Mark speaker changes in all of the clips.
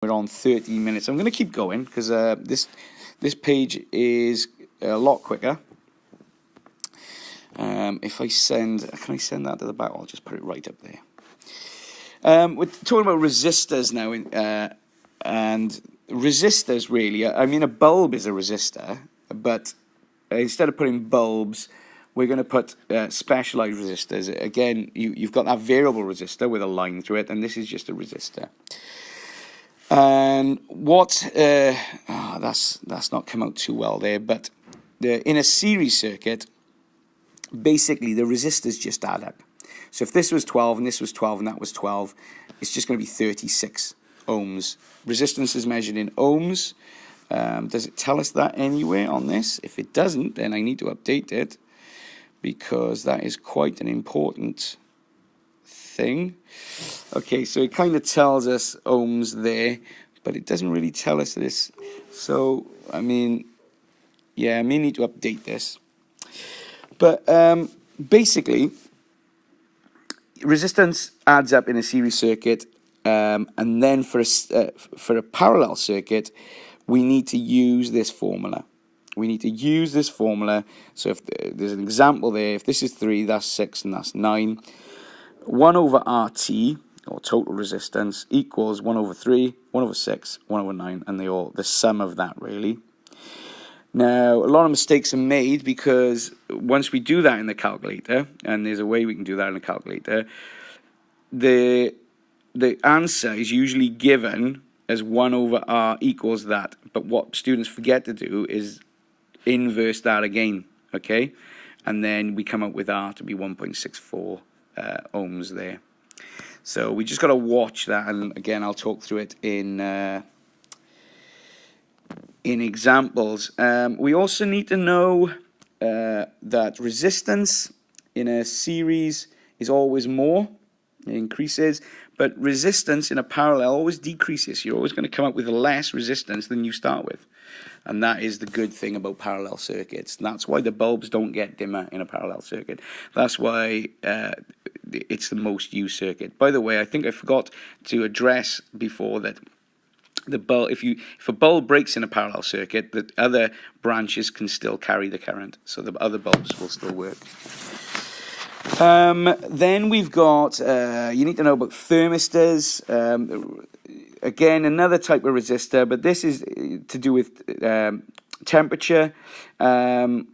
Speaker 1: We're on 13 minutes. I'm going to keep going because this page is a lot quicker. If I send, can I send that to the back? I'll just put it right up there. We're talking about resistors now, and resistors really. I mean, a bulb is a resistor, but instead of putting bulbs, we're going to put specialized resistors. Again, you've got that variable resistor with a line through it, and this is just a resistor. And what that's not come out too well there, but in a series circuit, basically the resistors just add up. So if this was 12 and this was 12 and that was 12, it's just going to be 36 ohms. Resistance is measured in ohms. Does it tell us that anywhere on this? If it doesn't, then I need to update it, because that is quite an important thing. Okay, so it kind of tells us ohms there, but it doesn't really tell us this. So, I mean, yeah, I may need to update this. But basically, resistance adds up in a series circuit, and then for a parallel circuit, we need to use this formula. We need to use this formula. So if there's an example there, if this is 3, that's 6, and that's 9. 1 over RT, or total resistance, equals 1 over 3, 1 over 6, 1 over 9, and the sum of that, really. Now, a lot of mistakes are made because once we do that in the calculator, and there's a way we can do that in the calculator, the answer is usually given as 1 over R equals that. But what students forget to do is inverse that again, okay? And then we come up with R to be 1.64 ohms there. So we just got to watch that, and again, I'll talk through it in examples. We also need to know that resistance in a series is always more, it increases, but resistance in a parallel always decreases. You're always going to come up with less resistance than you start with. And that is the good thing about parallel circuits. That's why the bulbs don't get dimmer in a parallel circuit. That's why it's the most used circuit. By the way, I think I forgot to address before that the bulb, if a bulb breaks in a parallel circuit, the other branches can still carry the current, so the other bulbs will still work. Then we've got, you need to know about thermistors. Again, another type of resistor, but this is to do with temperature. And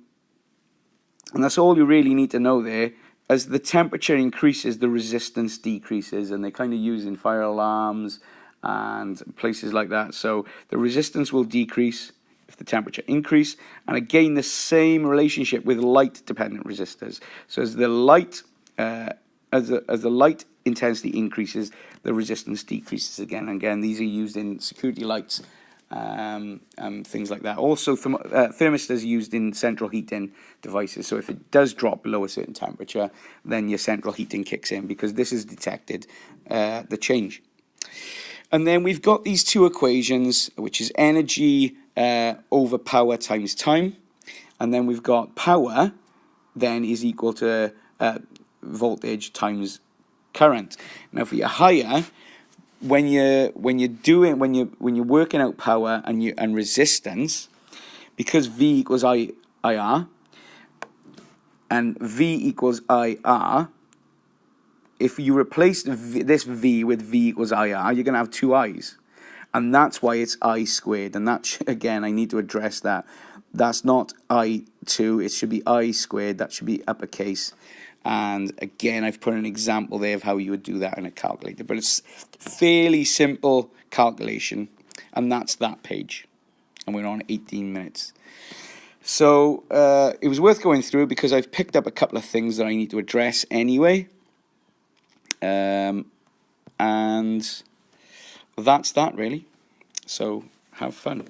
Speaker 1: that's all you really need to know there. As the temperature increases, the resistance decreases, and they kind of use in fire alarms and places like that. So the resistance will decrease if the temperature increase, and again the same relationship with light dependent resistors. So as the light as the light intensity increases, the resistance decreases again and again. These are used in security lights and things like that. Also thermistors used in central heating devices. So if it does drop below a certain temperature, then your central heating kicks in, because this has detected the change. And then we've got these two equations, which is energy over power times time. And then we've got power then is equal to voltage times current. Now for your higher, when you're working out power and resistance, because V equals IR and V equals IR, if you replace this V with V equals IR, you're going to have two I's. And that's why it's I squared. And that, again, I need to address that. That's not I2. It should be I squared. That should be uppercase. And again, I've put an example there of how you would do that in a calculator. But it's fairly simple calculation. And that's that page. And we're on 18 minutes. So it was worth going through because I've picked up a couple of things that I need to address anyway. And that's that really. So have fun.